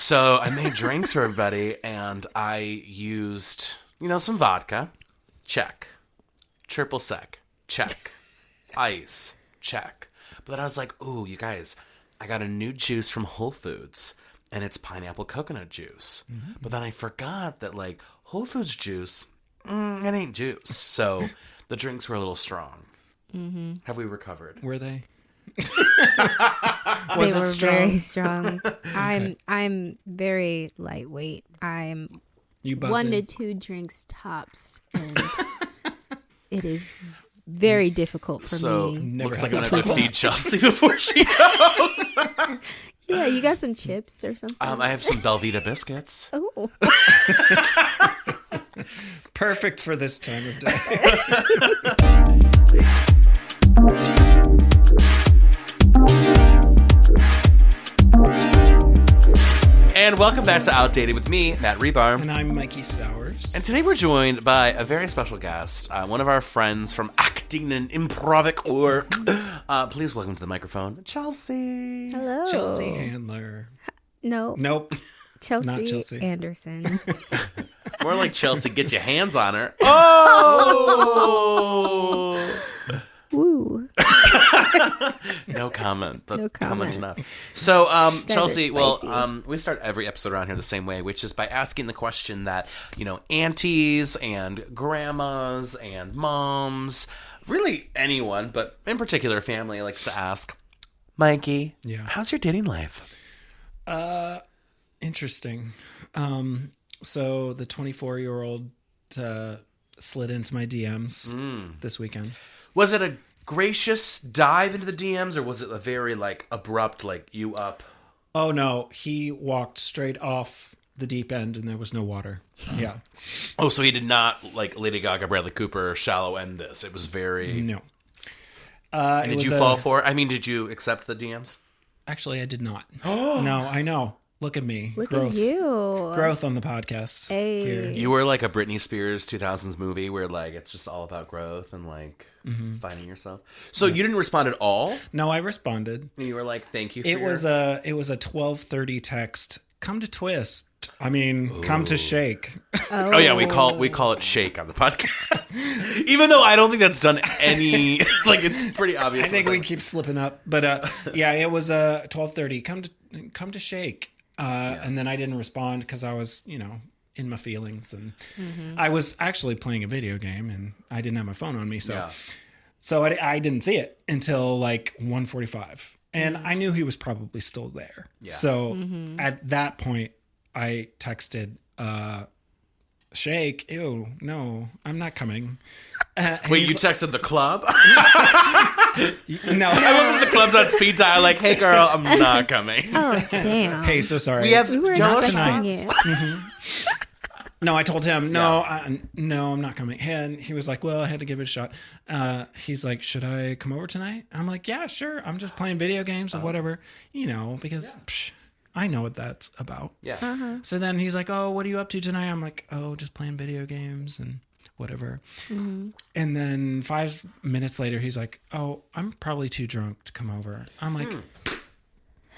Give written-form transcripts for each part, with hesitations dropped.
So I made drinks for everybody, and I used, some vodka. Check. Triple sec. Check. Ice. Check. But then I was like, ooh, you guys, I got a new juice from Whole Foods, and it's pineapple coconut juice. Mm-hmm. But then I forgot that, Whole Foods juice, it ain't juice. So the drinks were a little strong. Mm-hmm. Have we recovered? Were they? Was it strong? Very strong. I'm very lightweight. I'm 1 to 2 drinks tops, and it is very difficult for me. Looks like I'm gonna have to feed Chelsea before she goes. Yeah, you got some chips or something? I have some Belvita biscuits. Oh. Perfect for this time of day. And welcome back to Outdated with me, Matt Rebar. And I'm Mikey Sowers. And today we're joined by a very special guest, one of our friends from acting and improvic work. Please welcome to the microphone, Chelsea. Hello. Chelsea Handler. No. Nope. Chelsea, Not Chelsea Anderson. More like Chelsea, get your hands on her. Oh! Woo. No comment, but no comment enough. So, Chelsea, we start every episode around here the same way, which is by asking the question that, aunties and grandmas and moms, really anyone, but in particular family likes to ask, Mikey, how's your dating life? Interesting. So the 24-year-old slid into my DMs this weekend. Was it a gracious dive into the DMs, or was it a very, abrupt, you up? Oh, no. He walked straight off the deep end, and there was no water. Yeah. Oh, so he did not, Lady Gaga, Bradley Cooper, shallow end this. It was very... No. Did you fall for it? I mean, did you accept the DMs? Actually, I did not. No, I know. Look at me. Look at you. Growth on the podcast. Hey. Here. You were like a Britney Spears 2000s movie where it's just all about growth and finding yourself. So you didn't respond at all? No, I responded. And you were like, thank you for It was a 12:30 text. Come to twist. I mean, come to shake. Oh yeah, we call it shake on the podcast. Even though I don't think that's done any it's pretty obvious. I think we keep slipping up. But it was 12:30. Come to shake. And then I didn't respond because I was, in my feelings, and I was actually playing a video game, and I didn't have my phone on me, so I didn't see it until 1:45, and I knew he was probably still there. Yeah. So at that point, I texted, "Shake, ew, no, I'm not coming." Wait, you texted the club? No, I love that the club's on speed dial. Hey, girl, I'm not coming. Oh, damn. Hey, so sorry. We were expecting you. No, I told him, no, I'm not coming. And he was like, well, I had to give it a shot. He's like, should I come over tonight? I'm like, yeah, sure. I'm just playing video games or whatever, because I know what that's about. Yeah. Uh-huh. So then he's like, oh, what are you up to tonight? I'm like, oh, just playing video games and whatever. Mm-hmm. And then 5 minutes later, he's like, oh, I'm probably too drunk to come over. I'm like,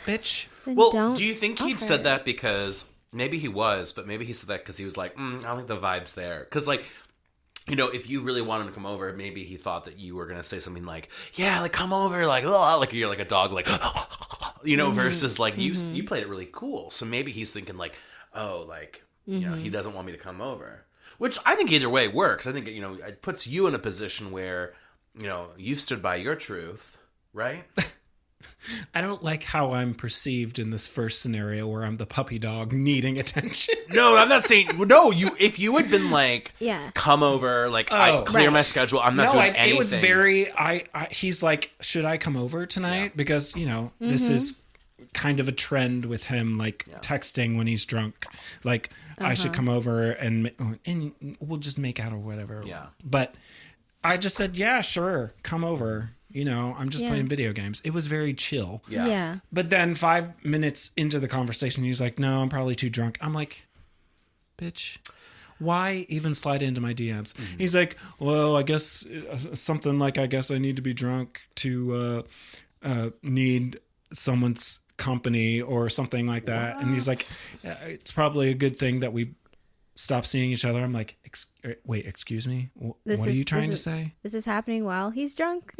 bitch. Then well, do you think he'd said that because maybe he was, but maybe he said that because he was like, I don't think the vibe's there. Because if you really wanted to come over, maybe he thought that you were going to say something come over, you're like a dog, versus you played it really cool. So maybe he's thinking he doesn't want me to come over. Which I think either way works. I think, it puts you in a position where, you've stood by your truth, right? I don't like how I'm perceived in this first scenario where I'm the puppy dog needing attention. No, I'm not saying, if you had been come over, I clear my schedule, I'm not doing anything. It was very, he's like, should I come over tonight? Yeah. Because, this is kind of a trend with him, texting when he's drunk. I should come over and we'll just make out or whatever. Yeah. But I just said, yeah, sure, come over. I'm just playing video games. It was very chill. Yeah. But then 5 minutes into the conversation, he's like, no, I'm probably too drunk. I'm like, bitch, why even slide into my DMs? Mm-hmm. He's like, well, I guess something I guess I need to be drunk to need someone's company or something like that. And he's like, yeah, it's probably a good thing that we stop seeing each other. I'm like, wait, excuse me? What are you trying to say? Is this happening while he's drunk?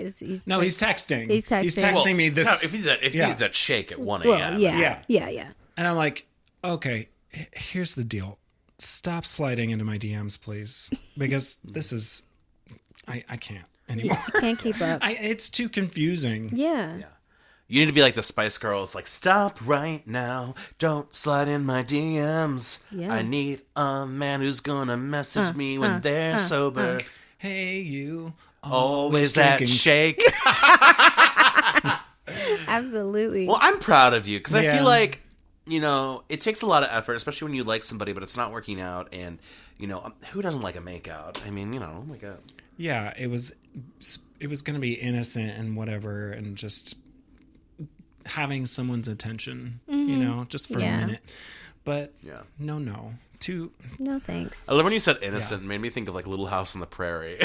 No, he's texting. He's texting me this. No, if he's at Shake at 1 a.m. Well, yeah. And I'm like, okay, here's the deal. Stop sliding into my DMs, please. Because this is, I can't anymore. Can't keep up. It's too confusing. Yeah. You need to be like the Spice Girls, like, stop right now, don't slide in my DMs. Yeah. I need a man who's gonna message me when they're sober. Hey, you. Always drinking. at Shake. Absolutely. Well, I'm proud of you, because I feel like, you know, it takes a lot of effort, especially when you like somebody, but it's not working out, and, you know, who doesn't like a makeout? I mean, you know, like a... Yeah, it was going to be innocent and whatever, and just having someone's attention, you know, just for a minute. But no. No thanks. I love when you said innocent. It made me think of like Little House on the Prairie.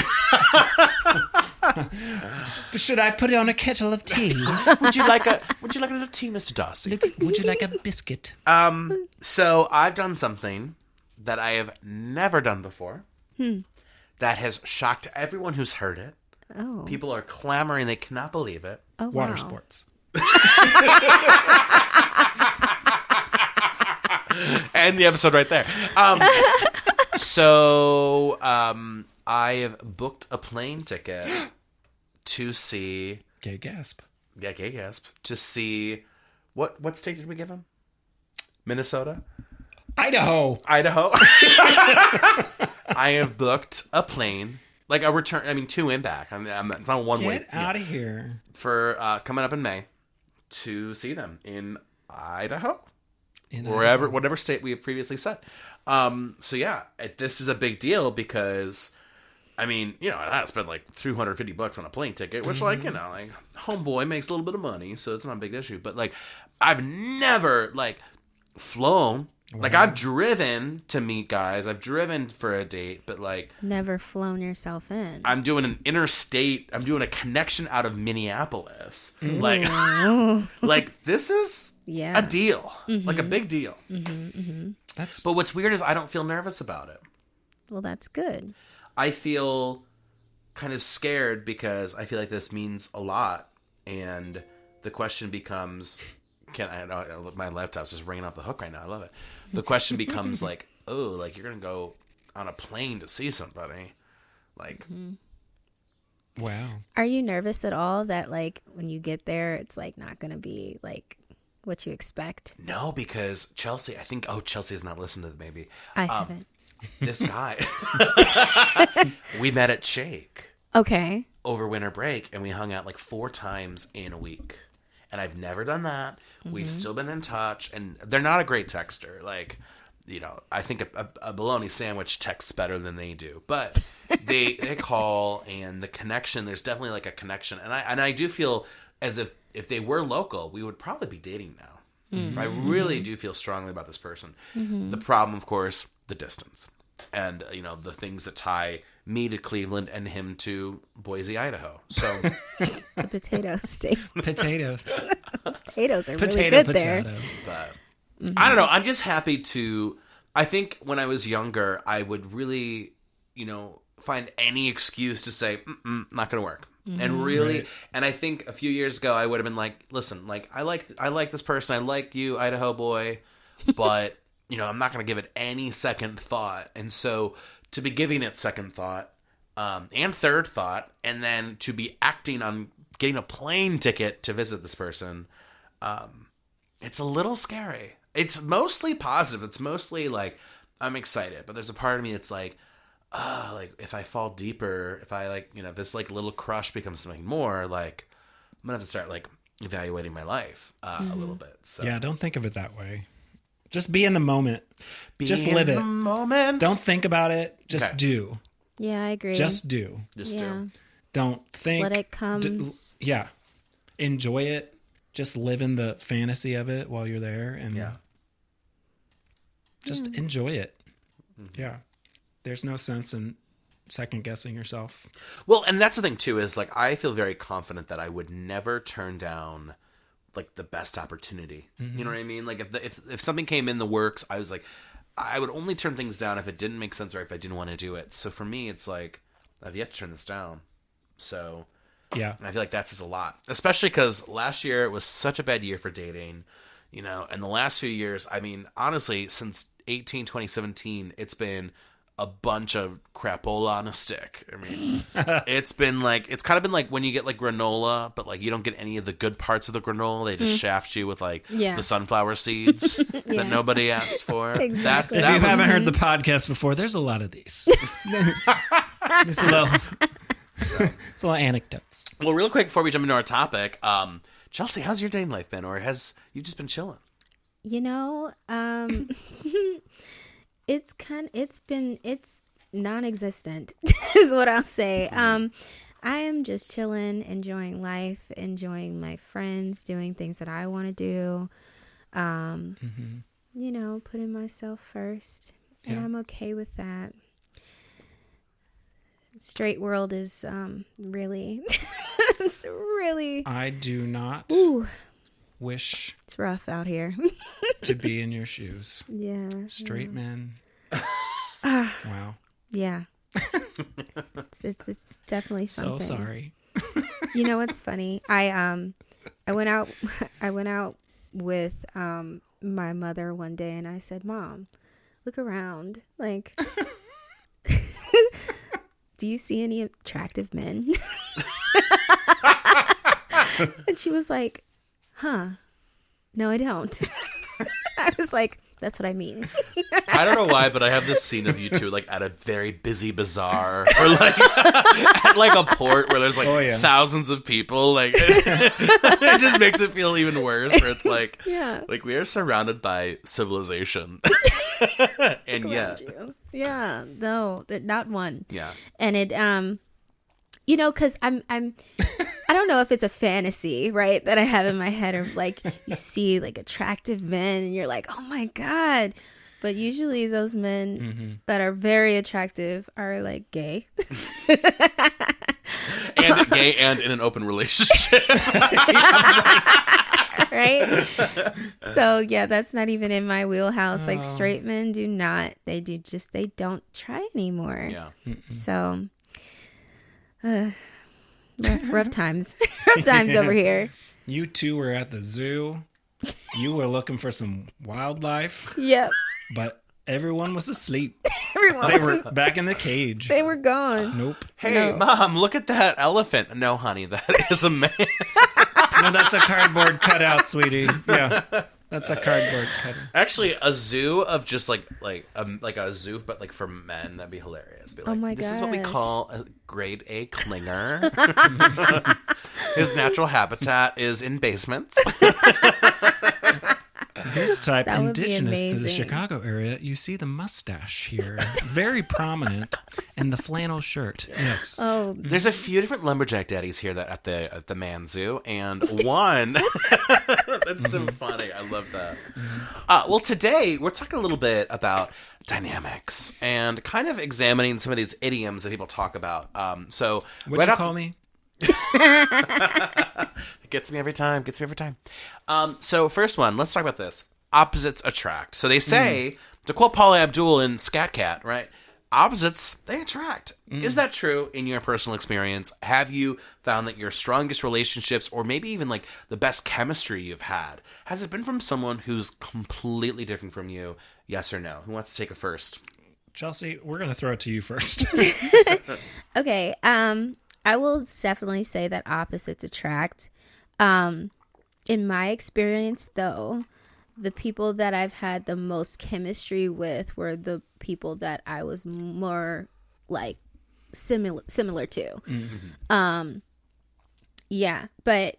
Should I put it on a kettle of tea? Would you like a little tea, Mr. Darcy? Would you like a biscuit? So I've done something that I have never done before. That has shocked everyone who's heard it. Oh. People are clamoring; they cannot believe it. Oh, Water wow. sports. End the episode right there. So I have booked a plane ticket to see... Gay gasp. Yeah, gay gasp. To see... What state did we give him? Minnesota? Idaho. I have booked a plane, like a return. I mean, to and back. It's not one way. Get out of here. For coming up in May to see them in Idaho, Idaho. whatever state we have previously said. So yeah, this is a big deal because, I mean, you know, I spent like $350 on a plane ticket, which like, you know, like homeboy makes a little bit of money, so it's not a big issue. But like, I've never like flown. Wow. Like, I've driven to meet guys. I've driven for a date, but, like... Never flown yourself in. I'm doing an interstate... I'm doing a connection out of Minneapolis. Like, this is a deal. Like, a big deal. But what's weird is I don't feel nervous about it. Well, that's good. I feel kind of scared because I feel like this means a lot. And the question becomes... my laptop's just ringing off the hook right now. I love it. The question becomes like, oh, like you're gonna go on a plane to see somebody, like, wow. Are you nervous at all that like when you get there, it's like not gonna be like what you expect? No, because Chelsea, I think. Oh, Chelsea has not listened to it. Maybe I haven't. This guy, we met at Shake. Okay. Over winter break, and we hung out like 4 times in a week. And I've never done that. We've still been in touch. And they're not a great texter. Like, you know, I think a bologna sandwich texts better than they do. But they call, and the connection, there's definitely like a connection. And I do feel as if they were local, we would probably be dating now. I really do feel strongly about this person. The problem, of course, the distance. And, you know, the things that tie me to Cleveland and him to Boise, Idaho. So the potato state. Potatoes. Potatoes are really good there. But I don't know. I'm just happy to. I think when I was younger, I would really, you know, find any excuse to say, not going to work. And really, and I think a few years ago, I would have been like, listen, like I like this person, I like you, Idaho boy, but you know, I'm not going to give it any second thought. And so to be giving it second thought and third thought, and then to be acting on getting a plane ticket to visit this person, it's a little scary. It's mostly positive. It's mostly like, I'm excited, but there's a part of me that's like if I fall deeper, if I like, you know, this like little crush becomes something more, like I'm gonna have to start like evaluating my life a little bit. So yeah, don't think of it that way. Just be in the moment. Just in live the it. Moment. Don't think about it. Just do. Yeah, I agree. Just do. do. Don't think. Just let it come. Yeah. Enjoy it. Just live in the fantasy of it while you're there, and just enjoy it. Yeah. There's no sense in second guessing yourself. Well, and that's the thing too, is like I feel very confident that I would never turn down like the best opportunity. You know what I mean? Like if something came in the works, I was like, I would only turn things down if it didn't make sense or if I didn't want to do it. So for me, it's like, I've yet to turn this down. So yeah, I feel like that says a lot, especially because last year was such a bad year for dating, you know, and the last few years, I mean, honestly, since 2017, it's been a bunch of crapola on a stick. I mean, it's kind of been like when you get like granola, but like you don't get any of the good parts of the granola. They just shaft you with like the sunflower seeds that nobody asked for. Exactly. If you haven't heard the podcast before, there's a lot of these. It's a little anecdotes. Well, real quick before we jump into our topic, Chelsea, how's your dating life been, or has you just been chilling? You know, it's non-existent is what I'll say. I am just chilling, enjoying life, enjoying my friends, doing things that I want to do. You know, putting myself first, and I'm okay with that. Straight world is really it's really I do not wish it's rough out here to be in your shoes. Yeah. Straight men. Wow. Yeah. It's definitely something. So sorry. You know what's funny? I went out with my mother one day and I said, "Mom, look around. Like do you see any attractive men?" And she was like, "Huh? No, I don't." I was like, "That's what I mean." I don't know why, but I have this scene of you two like at a very busy bazaar or like at like a port where there's like thousands of people. Like it just makes it feel even worse. Where it's like, like we are surrounded by civilization, and no, not one. Yeah, and it you know, because I don't know if it's a fantasy, right, that I have in my head of like you see like attractive men and you're like, oh my God. But usually those men that are very attractive are like gay. And gay and in an open relationship. Right? So yeah, that's not even in my wheelhouse. Like straight men they don't try anymore. Yeah. So rough times. Rough times over here. You two were at the zoo. You were looking for some wildlife. Yep. But everyone was asleep. They were back in the cage. They were gone. Nope. Hey, Mom, look at that elephant. No, honey, that is a man. No, that's a cardboard cutout, sweetie. Yeah, that's a cardboard cutout. Actually, a zoo of just like a zoo, but like for men, that'd be hilarious. Be like, oh my this gosh. is what we call a grade A clinger. His natural habitat is in basements. This type, That would be indigenous to the amazing. Chicago area, you see the mustache here, very prominent, and the flannel shirt. Yes. Oh, There's a few different lumberjack daddies here that at the man zoo, and one that's so funny. I love that. Well, today we're talking a little bit about dynamics and kind of examining some of these idioms that people talk about. So What'd you call me? It gets me every time. So first one, let's talk about this. Opposites attract. So they say, to quote Paula Abdul in Scat Cat, right? Opposites, they attract. Is that true in your personal experience? Have you found that your strongest relationships, or maybe even like the best chemistry you've had, has it been from someone who's completely different from you? Yes or no? Who wants to take it first? Chelsea, we're going to throw it to you first. okay. I will definitely say that opposites attract. In my experience, though, the people that I've had the most chemistry with were the people that I was more like similar to. Yeah, but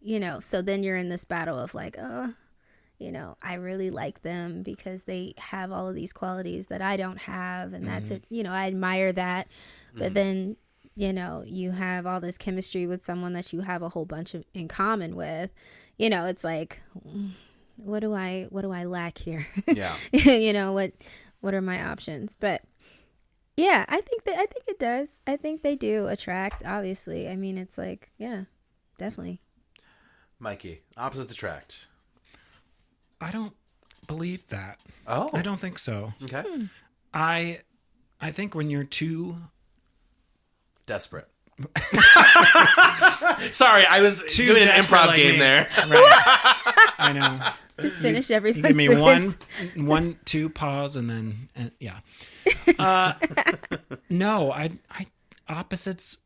you know, so then you're in this battle of like, oh, you know, I really like them because they have all of these qualities that I don't have, and that's it. You know, I admire that, but then, you know, you have all this chemistry with someone that you have a whole bunch of in common with. You know, it's like, what do I lack here? Yeah. You know, what are my options? But yeah, I think it does. I think they do attract, obviously. I mean, it's like, yeah, definitely. Mikey, opposites attract. I don't believe that. Oh. I don't think so. Okay. I think when you're too desperate. Sorry, I was doing an improv like game me. there. Right. I know. Just finish everything. Give me one, two, pause, and then yeah. No, I opposites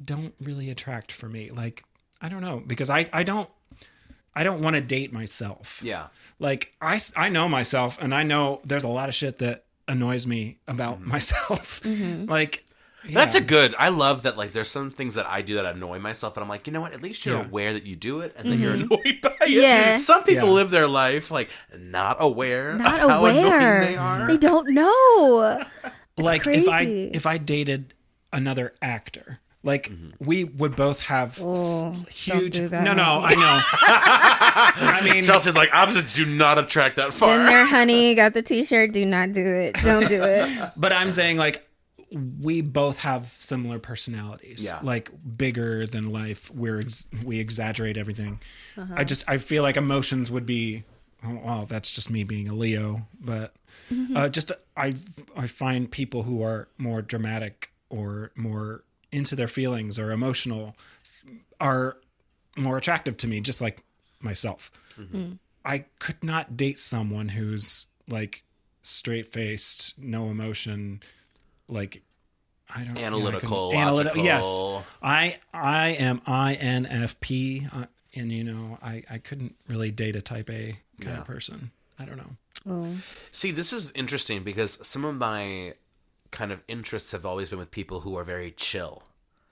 don't really attract for me. Like, I don't know, because I don't want to date myself. Yeah. Like, I know myself, and I know there's a lot of shit that annoys me about myself. Like, yeah. That's a good. I love that. Like, there's some things that I do that annoy myself, and I'm like, you know what? At least you're aware that you do it, and then you're annoyed by it. Yeah. Some people live their life like not aware of how annoying they are. They don't know. Like, crazy. if I dated another actor, like we would both have huge. do that, No, I know. I mean, Chelsea's like, opposites do not attract that far. Been there, honey. Got the T-shirt. Do not do it. Don't do it. but I'm saying, like, we both have similar personalities. Yeah. Like, bigger than life. We exaggerate everything. I feel like emotions would be. Oh, well, that's just me being a Leo, but I find people who are more dramatic or more into their feelings or emotional are more attractive to me, just like myself. I could not date someone who's like straight-faced, no emotion, like, I don't know. Analytical, Analytical. Yes. logical. I am INFP, and I couldn't really date a type A kind of person. I don't know. Oh. See, this is interesting because some of my kind of interests have always been with people who are very chill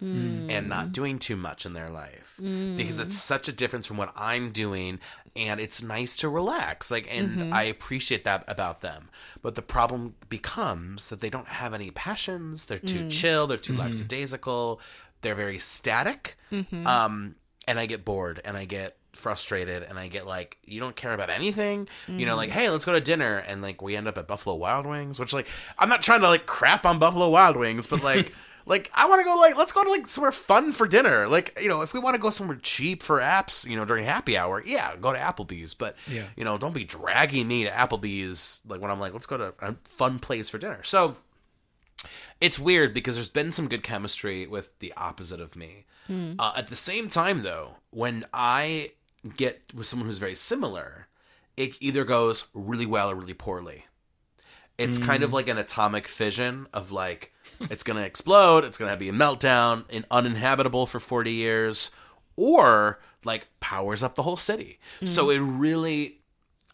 and not doing too much in their life because it's such a difference from what I'm doing, and it's nice to relax. Like, and I appreciate that about them. But the problem becomes that they don't have any passions. They're too chill. They're too lackadaisical. They're very static. And I get bored and I get frustrated and I get like, you don't care about anything, like, hey, let's go to dinner, and like we end up at Buffalo Wild Wings, which, like, I'm not trying to like crap on Buffalo Wild Wings, but like like, I want to go, like, let's go to like somewhere fun for dinner. Like, if we want to go somewhere cheap for apps, during happy hour, yeah, go to Applebee's, but don't be dragging me to Applebee's like when I'm like, let's go to a fun place for dinner. So it's weird because there's been some good chemistry with the opposite of me. At the same time, though, when I get with someone who's very similar, it either goes really well or really poorly. It's kind of like an atomic fission of like, it's going to explode, it's going to be a meltdown, and uninhabitable for 40 years, or like powers up the whole city. So it really,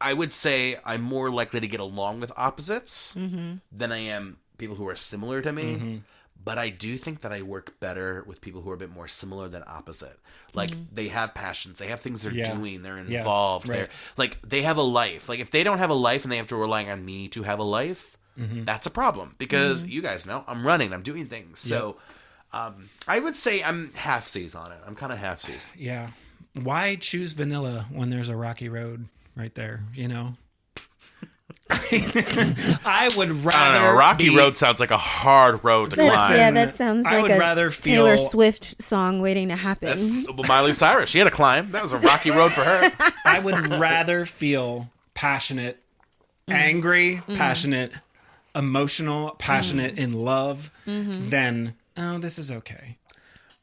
I would say I'm more likely to get along with opposites than I am people who are similar to me. But I do think that I work better with people who are a bit more similar than opposite. Like, they have passions, they have things they're doing, they're involved, they're like, they have a life. Like, if they don't have a life and they have to rely on me to have a life, that's a problem, because you guys know I'm running, I'm doing things. So I would say I'm half-seas on it. I'm kind of half-seas. Yeah. Why choose vanilla when there's a rocky road right there, I would rather. I don't know. A rocky road sounds like a hard road to climb. Yeah, that sounds like a Taylor Swift song waiting to happen. That's Miley Cyrus. She had to climb. That was a rocky road for her. I would rather feel passionate, angry, passionate, emotional, passionate, in love than, oh, this is okay.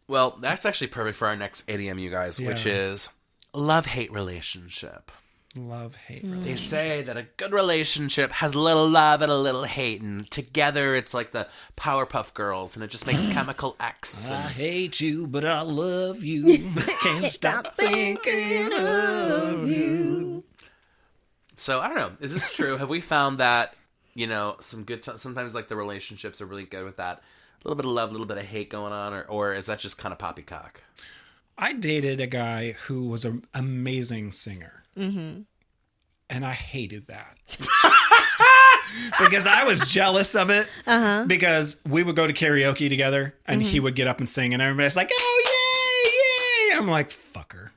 Well, that's actually perfect for our next idiom, you guys, which is love-hate relationship. Love-hate relationship. They say that a good relationship has a little love and a little hate, and together it's like the Powerpuff Girls, and it just makes chemical X. I hate you, but I love you. Can't stop thinking of you. So, I don't know. Is this true? Have we found that, some good sometimes like the relationships are really good with that? A little bit of love, a little bit of hate going on, or is that just kind of poppycock? I dated a guy who was an amazing singer. And I hated that. Because I was jealous of it. Because we would go to karaoke together and he would get up and sing and everybody's like, oh, yay, yay. I'm like, fucker.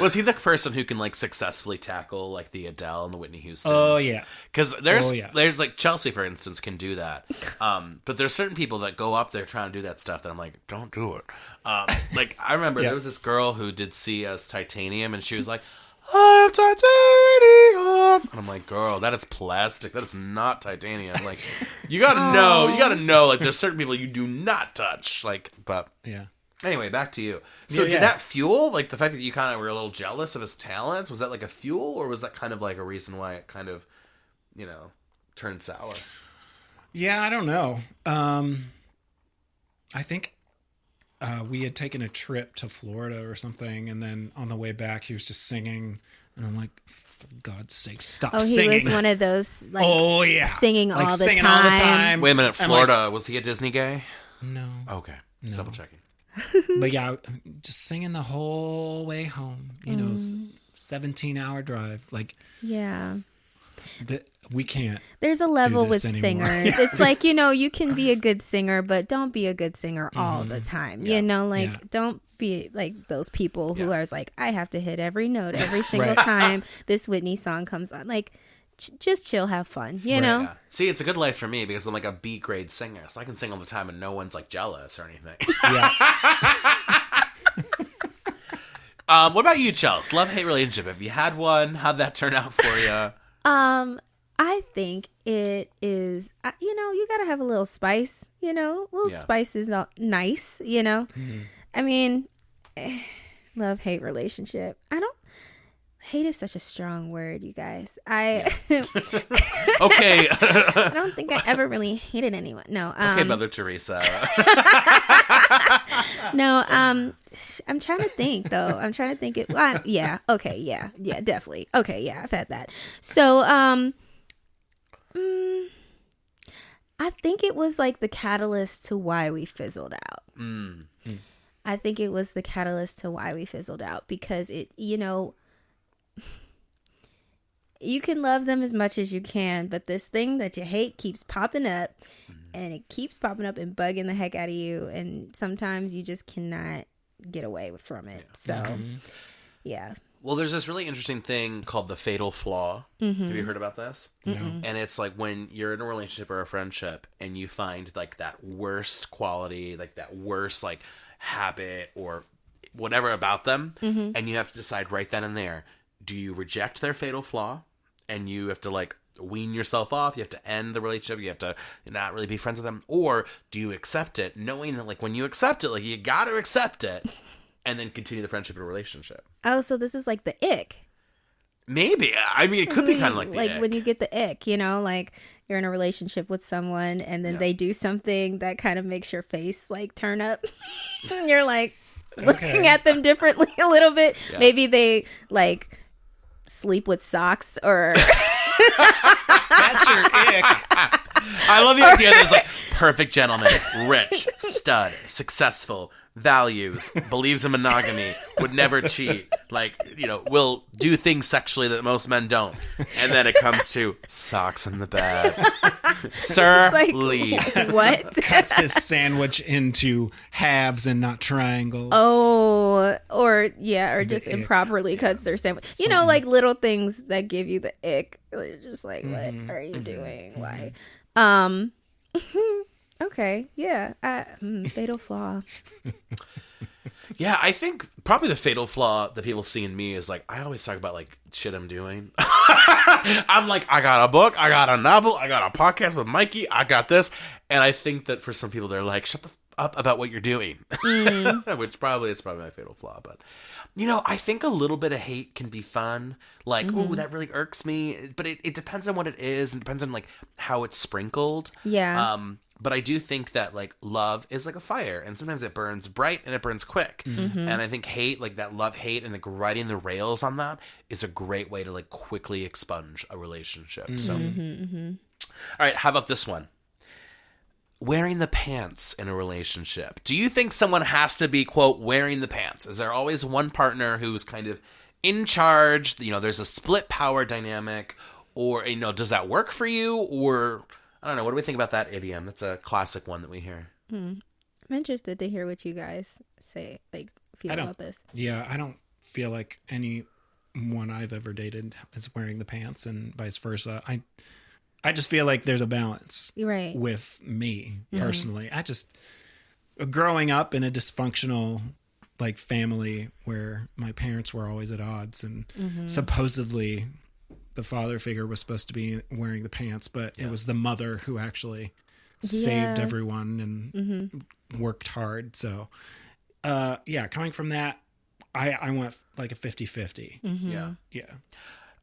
Was he the person who can like successfully tackle like the Adele and the Whitney Houston? Oh yeah, because there's like Chelsea, for instance, can do that. But there's certain people that go up there trying to do that stuff that I'm like, don't do it. Like I remember there was this girl who did see us Titanium, and she was like, I'm titanium, and I'm like, girl, that is plastic. That is not titanium. Like, you gotta know. Like, there's certain people you do not touch. Like, but yeah. Anyway, back to you. So did that fuel, like, the fact that you kind of were a little jealous of his talents? Was that, like, a fuel, or was that kind of, like, a reason why it kind of, you know, turned sour? Yeah, I don't know. I think we had taken a trip to Florida or something, and then on the way back, he was just singing, and I'm like, for God's sake, stop singing. Oh, he was one of those, like, singing, like, all, singing the all the time. Wait a minute, Florida, was he a Disney guy? No. Okay, no. Double checking. But yeah, just singing the whole way home. You know, 17-hour drive. Like, yeah, we can't. There's a level with anymore. singers. It's like, you know, you can be a good singer, but don't be a good singer all the time. You know, like don't be like those people who are like, I have to hit every note every single time this Whitney song comes on. Like, just chill, have fun, you know? Yeah. See, it's a good life for me because I'm like a B grade singer, so I can sing all the time and no one's like jealous or anything. Yeah. What about you, Chelsea? Love-hate relationship. Have you had one? How'd that turn out for you? I think it is, you know, you gotta have a little spice, you know? A little spice is not nice, you know? Mm-hmm. I mean, love-hate relationship. Hate is such a strong word, you guys. Okay. I don't think I ever really hated anyone. No. Okay, Mother Teresa. No. I'm trying to think though. Yeah. Okay. Yeah. Yeah. Definitely. Okay. Yeah. I've had that. So, I think it was like the catalyst to why we fizzled out. I think it was the catalyst to why we fizzled out because it, you know. You can love them as much as you can, but this thing that you hate keeps popping up, and it keeps popping up and bugging the heck out of you, and sometimes you just cannot get away from it. So, yeah. Well, there's this really interesting thing called the fatal flaw. Have you heard about this? No. And it's like when you're in a relationship or a friendship, and you find like that worst quality, like that worst like habit or whatever about them, and you have to decide right then and there. Do you reject their fatal flaw and you have to like wean yourself off? You have to end the relationship. You have to not really be friends with them. Or do you accept it knowing that like when you accept it, like you got to accept it and then continue the friendship or relationship? Oh, so this is like the ick. Maybe. I mean, it could be kind of like the ick. When you get the ick, you know, like you're in a relationship with someone and then they do something that kind of makes your face like turn up. And you're like looking at them differently a little bit. Yeah. Maybe they like sleep with socks or that's your ick. I love the idea that it's like perfect gentleman, rich, stud, successful, values, believes in monogamy, would never cheat, like, you know, will do things sexually that most men don't. And then it comes to socks in the bed. Sir, like, leave. What? Cuts his sandwich into halves and not triangles. Oh, or just improperly cuts their sandwich. You know, like little things that give you the ick. You're just like, what are you doing? Why? Okay, yeah. Fatal flaw. Yeah, I think probably the fatal flaw that people see in me is like, I always talk about like shit I'm doing. I'm like, I got a book, I got a novel, I got a podcast with Mikey, I got this. And I think that for some people, they're like, shut the up about what you're doing. Which probably it's probably my fatal flaw. But, you know, I think a little bit of hate can be fun. Like, oh, that really irks me. But it depends on what it is. And depends on like how it's sprinkled. Yeah. But I do think that, like, love is like a fire. And sometimes it burns bright and it burns quick. And I think hate, like that love-hate and like riding the rails on that is a great way to, like, quickly expunge a relationship. So, all right, how about this one? Wearing the pants in a relationship. Do you think someone has to be, quote, wearing the pants? Is there always one partner who's kind of in charge? You know, there's a split power dynamic. Or, you know, does that work for you? Or... I don't know. What do we think about that idiom? That's a classic one that we hear. I'm interested to hear what you guys say, like, feel about this. Yeah, I don't feel like anyone I've ever dated is wearing the pants and vice versa. I just feel like there's a balance right. with me personally. I just, growing up in a dysfunctional like family where my parents were always at odds and supposedly the father figure was supposed to be wearing the pants, but it was the mother who actually saved everyone and worked hard. So, coming from that, I went like a 50-50. Yeah.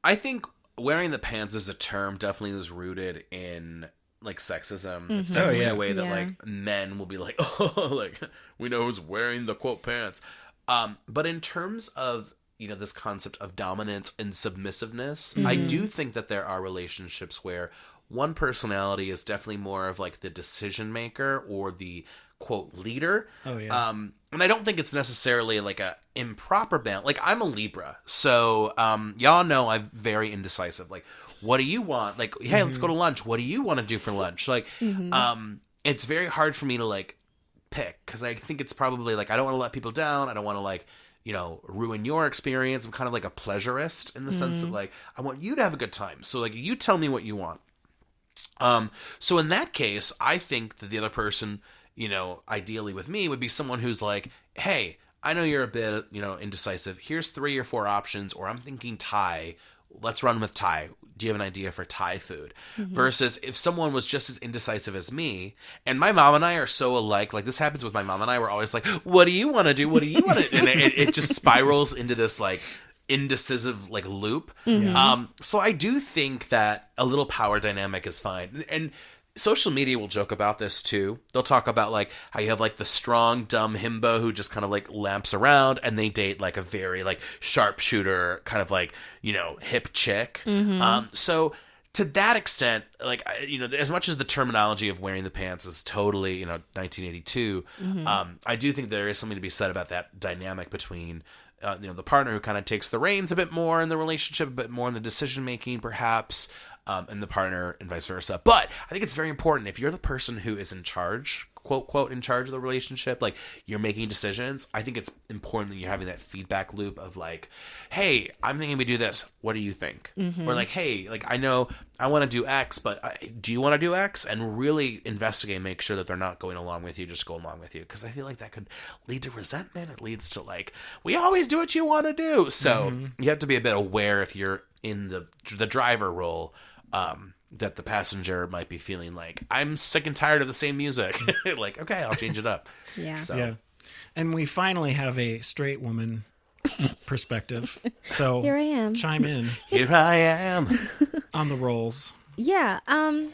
I think wearing the pants as a term definitely is rooted in like sexism. It's definitely a way that like men will be like, oh, like we know who's wearing the quote pants. But in terms of, this concept of dominance and submissiveness, I do think that there are relationships where one personality is definitely more of like the decision maker or the quote leader. Oh yeah. And I don't think it's necessarily like a improper balance. Like I'm a Libra, so y'all know I'm very indecisive. Like, what do you want? Like, hey, let's go to lunch. What do you want to do for lunch? Like, it's very hard for me to like pick because I think it's probably like I don't want to let people down. I don't want to like ruin your experience. I'm kind of like a pleasurist in the sense that like I want you to have a good time. So like you tell me what you want. So in that case, I think that the other person, ideally with me would be someone who's like, hey, I know you're a bit, indecisive. Here's 3 or 4 options, or I'm thinking Thai. Let's run with Thai. Do you have an idea for Thai food? Versus if someone was just as indecisive as me, and my mom and I are so alike, like this happens with my mom and I, we're always like, what do you want to do? What do you want to do? And it just spirals into this like indecisive like loop. So I do think that a little power dynamic is fine. And social media will joke about this too. They'll talk about like how you have like the strong dumb himbo who just kind of like lamps around and they date like a very like sharpshooter kind of like hip chick. So to that extent, like as much as the terminology of wearing the pants is totally 1982, I do think there is something to be said about that dynamic between the partner who kind of takes the reins a bit more in the relationship, a bit more in the decision making perhaps, and the partner and vice versa. But I think it's very important if you're the person who is in charge, quote, quote, in charge of the relationship, like you're making decisions, I think it's important that you're having that feedback loop of like, hey, I'm thinking we do this. What do you think? Or like, hey, like I know I want to do X, but do you want to do X? And really investigate and make sure that they're not going along with you, just go along with you. Because I feel like that could lead to resentment. It leads to like, we always do what you want to do. So you have to be a bit aware if you're in the driver role, that the passenger might be feeling like, I'm sick and tired of the same music. Like, okay, I'll change it up. Yeah. And we finally have a straight woman perspective. So here I am. Chime in. Here I am. On the rolls. Yeah. I'm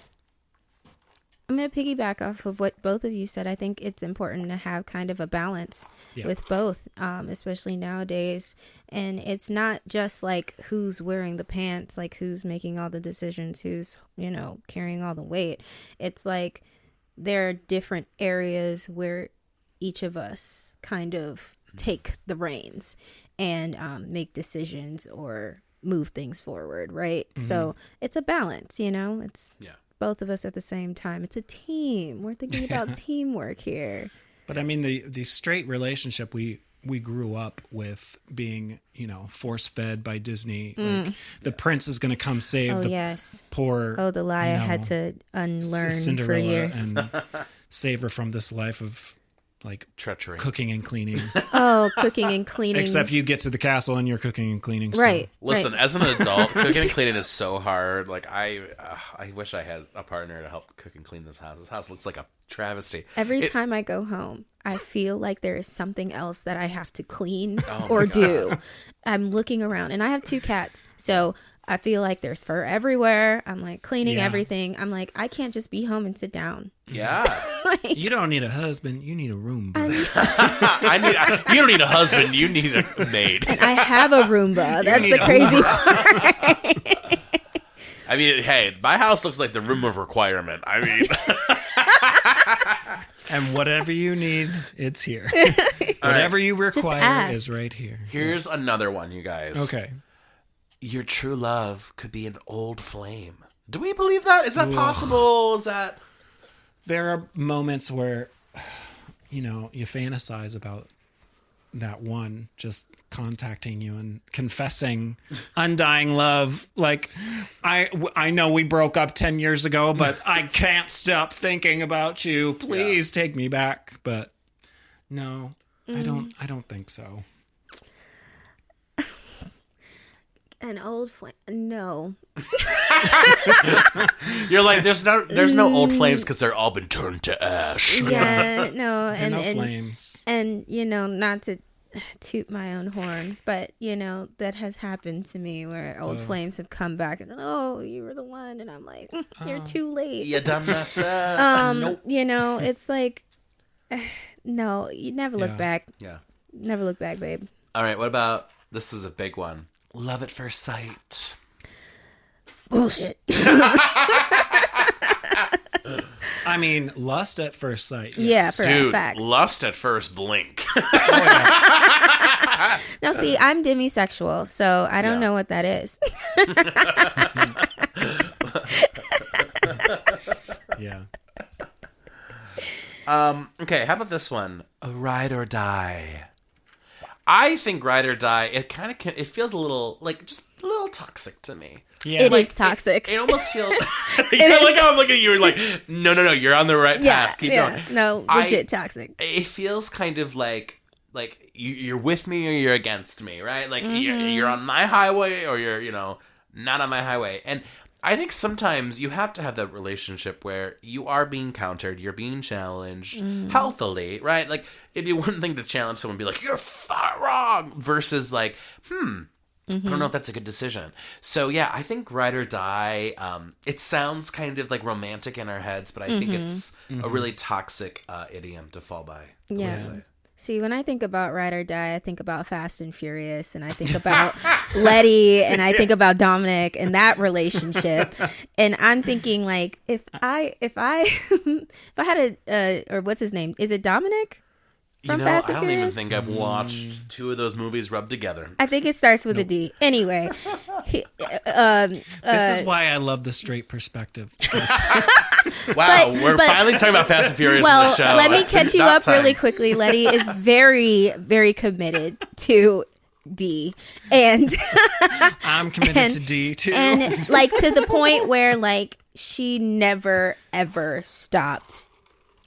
going to piggyback off of what both of you said. I think it's important to have kind of a balance with both, especially nowadays. And it's not just like who's wearing the pants, like who's making all the decisions, who's, carrying all the weight. It's like there are different areas where each of us kind of take the reins and make decisions or move things forward, right? So it's a balance, it's both of us at the same time. It's a team. We're thinking about teamwork here. But I mean, the straight relationship we grew up with being, force-fed by Disney. Like the prince is going to come save the poor. Oh, the lie I had to unlearn Cinderella for years. And save her from this life of like treachery, cooking and cleaning. Cooking and cleaning. Except you get to the castle and you're cooking and cleaning. Right. Listen, as an adult, cooking and cleaning is so hard. Like I wish I had a partner to help cook and clean this house. This house looks like a travesty. Every time I go home, I feel like there is something else that I have to clean or do. I'm looking around, and I have 2 cats, so I feel like there's fur everywhere. I'm like cleaning everything. I'm like, I can't just be home and sit down. Yeah. You don't need a husband. You need a Roomba. You don't need a husband. You need a maid. And I have a Roomba. That's the crazy part. I mean, hey, my house looks like the room of requirement. I mean. And whatever you need, it's here. Whatever you require is right here. Here's another one, you guys. Okay. Your true love could be an old flame. Do we believe that? Is that possible? Is that... There are moments where, you fantasize about that one just contacting you and confessing undying love. Like, I know we broke up 10 years ago, but I can't stop thinking about you. Please take me back. But no, I don't think so. An old flame? No. You're like, there's no old flames because they're all been turned to ash. Yeah, no, and no flames. And not to toot my own horn, but that has happened to me where old flames have come back and you were the one, and I'm like, you're too late. You done messed up. Nope. It's like, no, you never look back. Yeah, never look back, babe. All right, what about this? Is a big one. Love at first sight. Bullshit. I mean, lust at first sight. Yes. Yeah, Dude, facts. Lust at first blink. Now, see, I'm demisexual, so I don't know what that is. Yeah. Okay, how about this one? A ride or die. I think ride or die, it kind of it feels a little, like, just a little toxic to me. Yeah. It is toxic. It almost feels... like how I'm looking at you and like, no, you're on the right path. Keep going. No, legit toxic. It feels kind of like you're with me or you're against me, right? Like, you're on my highway or you're, not on my highway. And I think sometimes you have to have that relationship where you are being countered, you're being challenged healthily, right? Like, it'd be one thing to challenge someone and be like, you're far wrong, versus like, I don't know if that's a good decision. So yeah, I think ride or die, it sounds kind of like romantic in our heads, but I think it's a really toxic idiom to fall by. Yeah. See, when I think about ride or die, I think about Fast and Furious, and I think about Letty, and I think about Dominic and that relationship. And I'm thinking, like, if I had or what's his name? Is it Dominic? From Fast and I don't Furious? even think I've watched two of those movies rubbed together. I think it starts with a D. Anyway. This is why I love the straight perspective. Wow, we're finally talking about Fast and Furious on the show. Let me catch you up really quickly. Letty is very, very committed to D. And I'm committed to D, too. And, like, to the point where, like, she never, ever stopped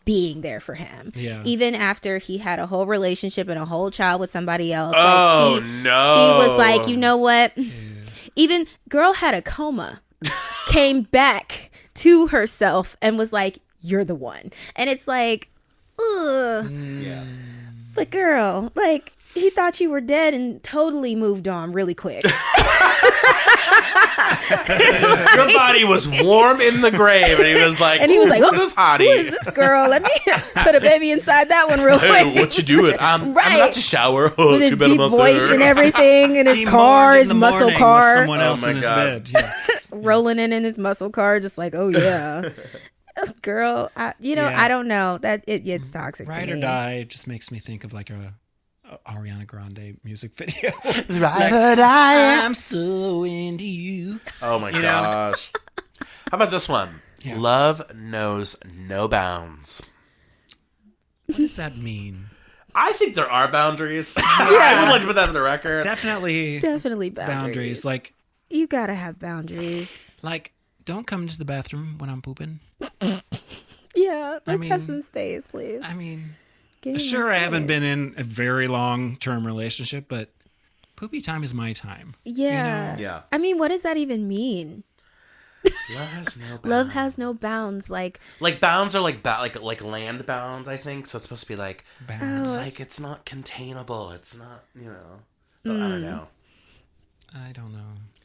being there for him. Yeah. Even after he had a whole relationship and a whole child with somebody else. Oh, like, no. She was like, you know what? Yeah. Even girl had a coma, came back to herself and was like, you're the one. And it's like, ugh. Yeah. But girl, like, he thought you were dead and totally moved on really quick. Your body was warm in the grave, and he was like, "Who's this hottie? Who is this girl? Let me put a baby inside that one real quick." Hey, what you doing? I'm about to shower. Oh, with his deep voice and everything, in his car, his muscle car, with someone else in his bed, yes. Rolling in his muscle car, just like, oh yeah. Girl, I don't know. That it's toxic. Ride to or me. Die just makes me think of like a Ariana Grande music video. Ride or die. I'm so into you. Oh my gosh. How about this one? Yeah. Love knows no bounds. What does that mean? I think there are boundaries. I would like to put that on the record. Definitely boundaries. Like, you gotta have boundaries. Like, don't come into the bathroom when I'm pooping. Yeah, let's have some space, please. I mean, sure, I haven't been in a very long-term relationship, but poopy time is my time. Yeah. Yeah. I mean, what does that even mean? Love has no bounds. Love has no bounds. Like bounds are like land bounds, I think. So it's supposed to be like bounds. It's like it's not containable. It's not, But I don't know. I don't know.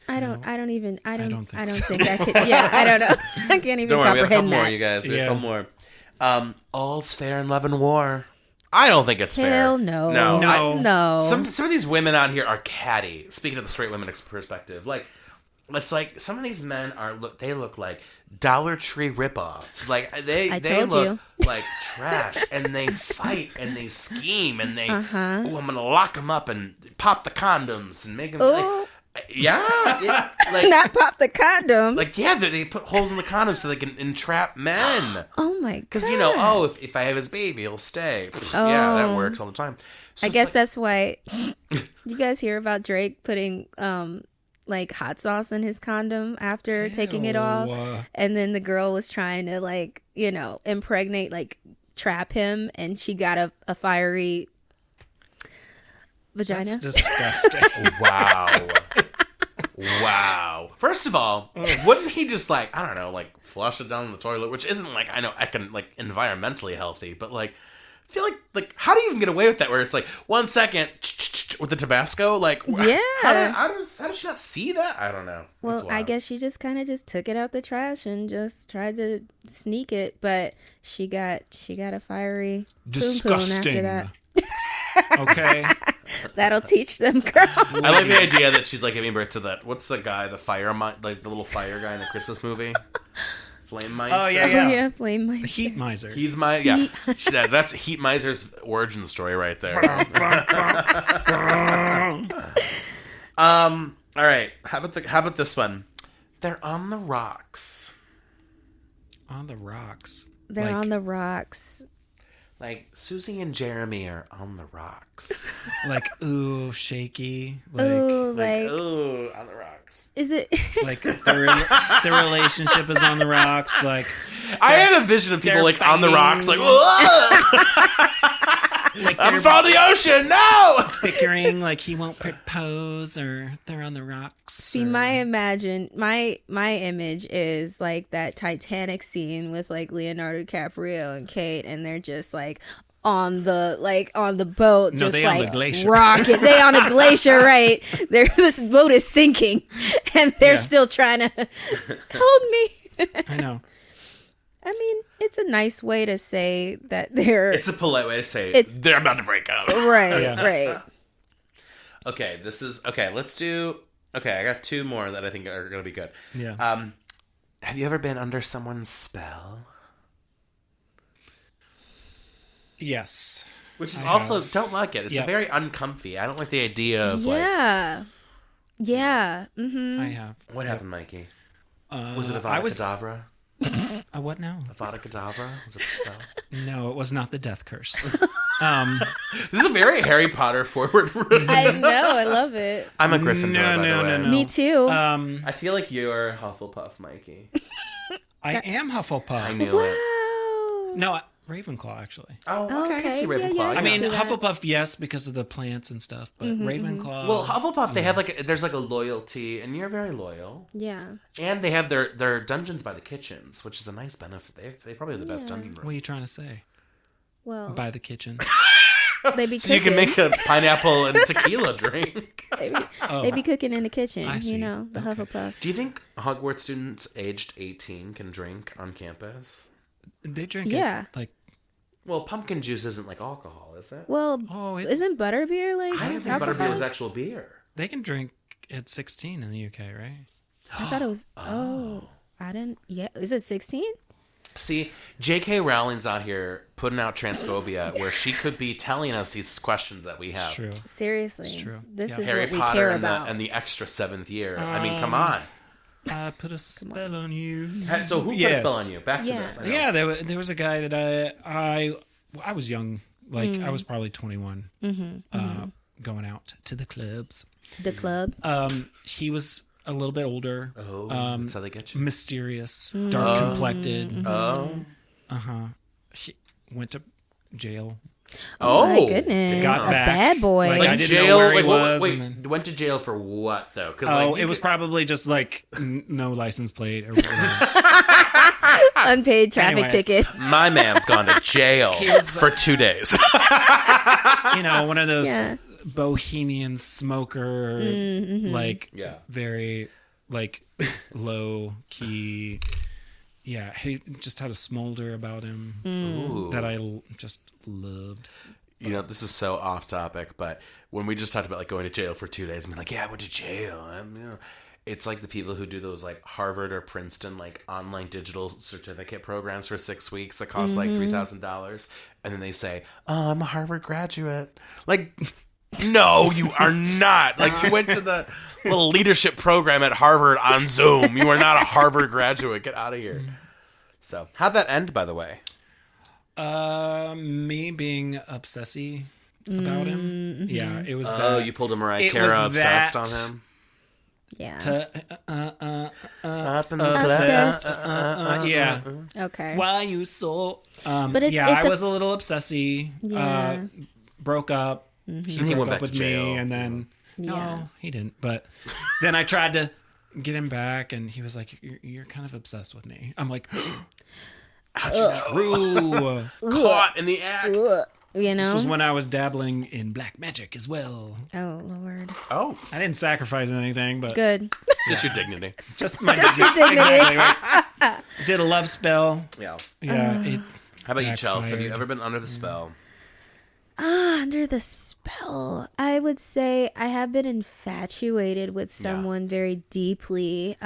I don't think so. I could. Yeah, I don't know. I can't even don't worry, comprehend we have a couple that. more, you guys. We have a couple more. All's fair in love and war. I don't think it's fair. Hell no. No. Some of these women out here are catty. Speaking of the straight women perspective, like, it's like some of these men they look like Dollar Tree ripoffs. Like they look like trash, and they fight and they scheme and they. I'm gonna lock them up and pop the condoms and make them. Yeah. Not pop the condom. Like, yeah, they put holes in the condom so they can entrap men. Oh my god. Because, you know, if I have his baby, he'll stay. Yeah, that works all the time. So I guess that's why. You guys hear about Drake putting like hot sauce in his condom after taking it off, and then the girl was trying to like, you know, impregnate, like trap him, and she got a fiery vagina. That's disgusting. Wow. First of all, wouldn't he just like, I don't know, like flush it down the toilet, which isn't like, I know, like environmentally healthy, but like, I feel like how do you even get away with that? Where it's like 1 second with the Tabasco, like yeah. How does she not see that? I don't know. Well, I guess she just kind of just took it out the trash and just tried to sneak it, but she got a fiery disgusting. after that. Okay. That'll teach them, girl. I like the idea that she's like giving birth to that. What's the guy, the little fire guy in the Christmas movie? Flame Miser. Oh yeah, Flame Miser. Heat miser. He's that's Heat Miser's origin story right there. All right. How about this one? They're on the rocks. On the rocks. They're on the rocks. Like Susie and Jeremy are on the rocks. Like ooh, shaky. Ooh, ooh, on the rocks. Is it like the relationship is on the rocks? Like I have a vision of people like on the rocks, like like I'm from the ocean. No, bickering like he won't propose, or they're on the rocks. See, my image is like that Titanic scene with like Leonardo DiCaprio and Kate, and they're just like on the boat, no, just they like on the glacier. Rocket. They on a glacier, right? This boat is sinking, and they're still trying to hold me. I know. I mean, it's a nice way to say that they're. It's a polite way to say they're about to break up. Right, right. Okay, let's do. Okay, I got two more that I think are going to be good. Yeah. Have you ever been under someone's spell? Yes. Which is don't like it. It's very uncomfy. I don't like the idea of Yeah. Mm-hmm. I have. What happened, Mikey? Was it Avada Kedavra? A what now? Avada Kedavra? Was it the spell? No, it was not the death curse. This is a very Harry Potter forward room. I know, I love it. I'm a Gryffindor, by the way. No. Me too. I feel like you're Hufflepuff, Mikey. I am Hufflepuff. I knew it. No, Ravenclaw, actually. Oh, okay. I can see Ravenclaw. Yeah, I mean, Hufflepuff, yes, because of the plants and stuff, but Ravenclaw... Well, Hufflepuff, they have there's like a loyalty, and you're very loyal. Yeah. And they have their dungeons by the kitchens, which is a nice benefit. They probably have the best dungeon room. What are you trying to say? Well, by the kitchen. They be so you can make a pineapple and tequila drink. They be cooking in the kitchen, see. the Hufflepuffs. Do you think Hogwarts students aged 18 can drink on campus? They drink it, like... Well, pumpkin juice isn't like alcohol, is it? Well, isn't butterbeer like I didn't think alcohol? butterbeer was actual beer. They can drink at 16 in the UK, right? I thought it was... I didn't... Yeah, is it 16? See, J.K. Rowling's out here putting out transphobia where she could be telling us these questions that we have. It's true. Seriously. It's true. This is Harry what we Potter care and about. the extra seventh year. I mean, come on. I put a spell on you. So who put a spell on you? Back to this. Yeah, there was a guy that I was young. Like, I was probably 21 going out to the clubs. The club? He was a little bit older. Oh, that's how they get you. Mysterious, dark complected. He went to jail. Oh my goodness! Got a back. bad boy. Like, I didn't know where he was. Went to jail for what though? It was probably just like no license plate or whatever. Unpaid traffic tickets. My man's gone to jail for 2 days. One of those bohemian smoker, very low key. Yeah, he just had a smolder about him that I just loved. This is so off topic, but when we just talked about like going to jail for 2 days, I'm like, yeah, I went to jail. It's like the people who do those like Harvard or Princeton like online digital certificate programs for 6 weeks that cost like $3,000, and then they say, "Oh, I'm a Harvard graduate." Like, No, you are not. Like, you went to the little leadership program at Harvard on Zoom. You are not a Harvard graduate. Get out of here. So, how'd that end, by the way? Me being obsessy about him. Yeah, it was. Oh, you pulled a Mariah Carey obsessed on him. Yeah. Up in the Obsessed. Yeah. Okay. Why you so? But it's I a- was a little obsessy. Yeah. Broke up. He went broke back up with to jail. me, and then Yeah. no, he didn't. But then I tried to get him back, and he was like, "You're kind of obsessed with me." I'm like, "That's true." Caught in the act. You know? This was when I was dabbling in black magic as well. Oh, Lord. Oh, I didn't sacrifice anything, but Good. just your dignity. just my dignity. Exactly right. Did a love spell. Yeah. Yeah. How about you, Chelsea? Have you Backfired. ever been under the spell? Under the spell, I would say I have been infatuated with someone very deeply.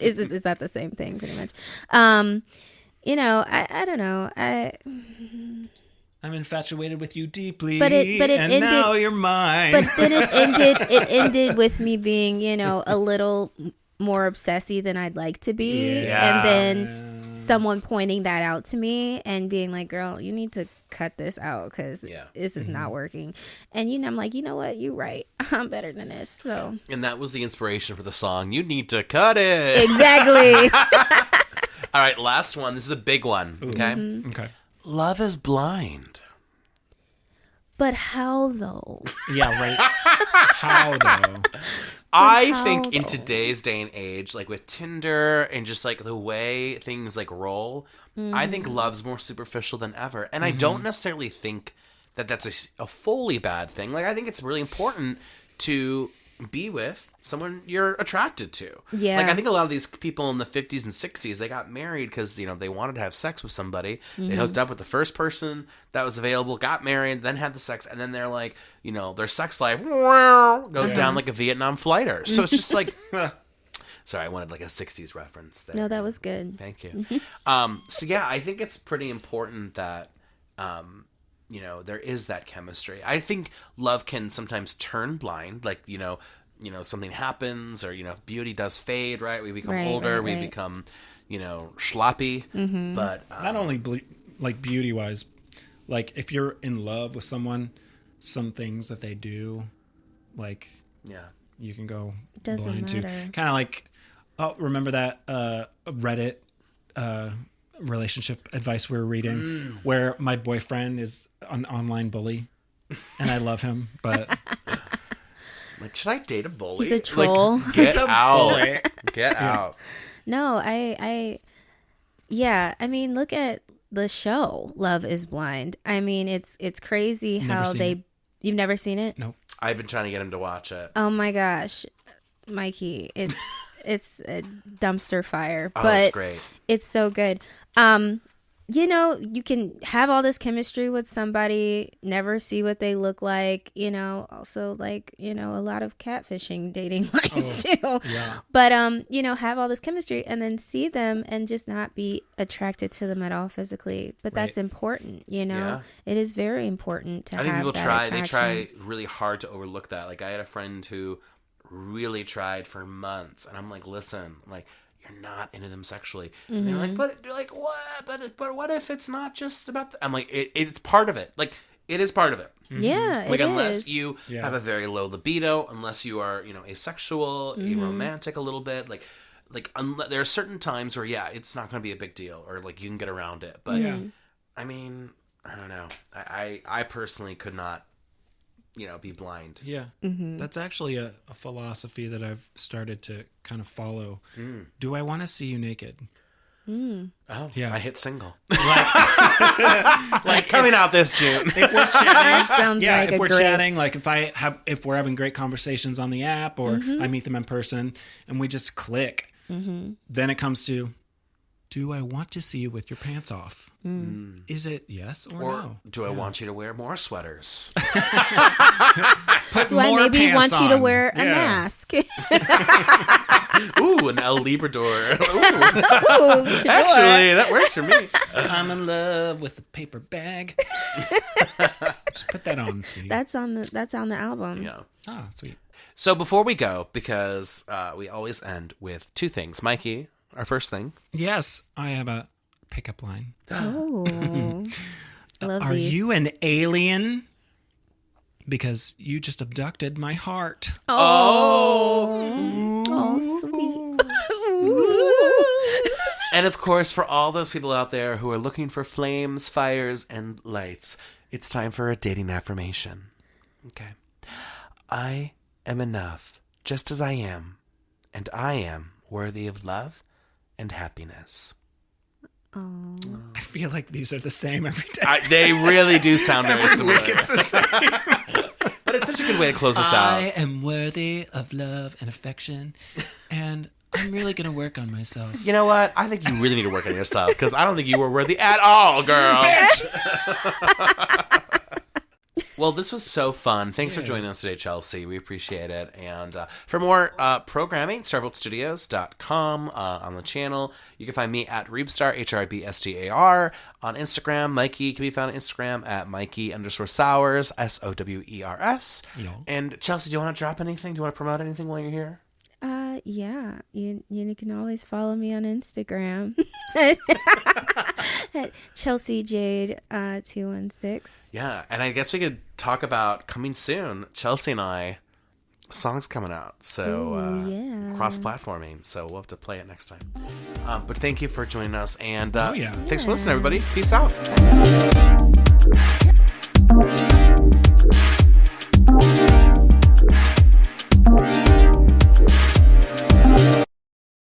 Is that the same thing, pretty much? You know, I don't know. I'm infatuated with you deeply, But it and ended- now you're mine. But then it ended with me being, you know, a little more obsessy than I'd like to be, Yeah. and then someone pointing that out to me and being like, "Girl, you need to cut this out because this is not working." And you know, I'm like, you know what? You're right. I'm better than this. So And that was the inspiration for the song. You need to cut it. exactly. All right, last one. This is a big one. Okay. Okay. Love is blind. But how though? Yeah, right. How though? I how, think in though? today's day and age, like with Tinder and just like the way things like roll, I think love's more superficial than ever. And I don't necessarily think that that's a fully bad thing. Like, I think it's really important to be with someone you're attracted to. Yeah. Like, I think a lot of these people in the 50s and 60s, they got married because, you know, they wanted to have sex with somebody. They hooked up with the first person that was available, got married, then had the sex, and then they're like, you know, their sex life goes down like a Vietnam fighter. So it's just like... Sorry, I wanted like a 60s reference there. No, that was good. Thank you. So yeah, I think it's pretty important that, you know, there is that chemistry. I think love can sometimes turn blind. Like, you know, something happens, or, you know, beauty does fade, right? We become older, we become, you know, sloppy. But Not only like beauty wise, like if you're in love with someone, some things that they do, like you can go Doesn't blind to. matter. Kind of like, remember that Reddit relationship advice we were reading, where my boyfriend is an online bully, and I love him, but like, should I date a bully? He's a troll. Like, get He's a out. bully. Get out. No, I mean, look at the show Love is Blind. I mean, it's crazy Never how seen it. you've never seen it? Nope. I've been trying to get him to watch it. Oh my gosh, Mikey, it's a dumpster fire, Oh, but it's great. it's so good. You know, you can have all this chemistry with somebody, never see what they look like, you know, also like, you know, a lot of catfishing dating lives too. Yeah. But you know, have all this chemistry and then see them and just not be attracted to them at all physically. But that's important, you know. Yeah. It is very important to I think have people that they attraction. try really hard to overlook that. Like, I had a friend who really tried for months, and I'm like, listen, like, you're not into them sexually. And they're like, but you're like, what? But what if it's not just about I'm like, it's part of it. Like, it is part of it. Yeah, Like, it unless is. you Yeah. have a very low libido, unless you are, you know, asexual, aromantic a little bit, like there are certain times where, yeah, it's not going to be a big deal, or like you can get around it. But Yeah. I mean, I don't know. I personally could not, you know, be blind. Yeah. That's actually a philosophy that I've started to kind of follow. Do I want to see you naked? Oh, Yeah. I hit single. Like Coming out this June. if we're chatting, Sounds yeah, like if a we're great- chatting, like if we're having great conversations on the app, or I meet them in person and we just click, then it comes to, do I want to see you with your pants off? Is it yes or, Or no? do I want you to wear more sweaters? Put Do I more maybe pants want you to on. wear a Yeah. mask? Ooh, an El Librador. Ooh, Actually, that works for me. I'm in love with a paper bag. Just put that on, sweetie. That's on the album. Yeah. Ah, sweet. So before we go, because we always end with two things. Mikey, our first thing. Yes, I have a pickup line. Oh, love Are these. you an alien? Because you just abducted my heart. Oh, sweet. And of course, for all those people out there who are looking for flames, fires, and lights, it's time for a dating affirmation. Okay. I am enough, just as I am, and I am worthy of love and happiness. Oh. I feel like these are the same every day. They really do sound very similar. It's the same. But it's such a good way to close this I out. am worthy of love and affection, and I'm really going to work on myself. You know what? I think you really need to work on yourself, because I don't think you were worthy at all, girl. Well, this was so fun. Thanks for joining us today, Chelsea. We appreciate it. And for more programming, StarVoltStudios.com on the channel. You can find me at Reebstar, HRIBSTAR. On Instagram, Mikey can be found on Instagram at Mikey_Sowers, SOWERS. Yo. And Chelsea, do you want to drop anything? Do you want to promote anything while you're here? Yeah. You can always follow me on Instagram at Chelsea Jade 216. Yeah, and I guess we could talk about coming soon. Chelsea and I, songs coming out, so cross-platforming. So we'll have to play it next time. But thank you for joining us, and thanks for listening, everybody. Peace out.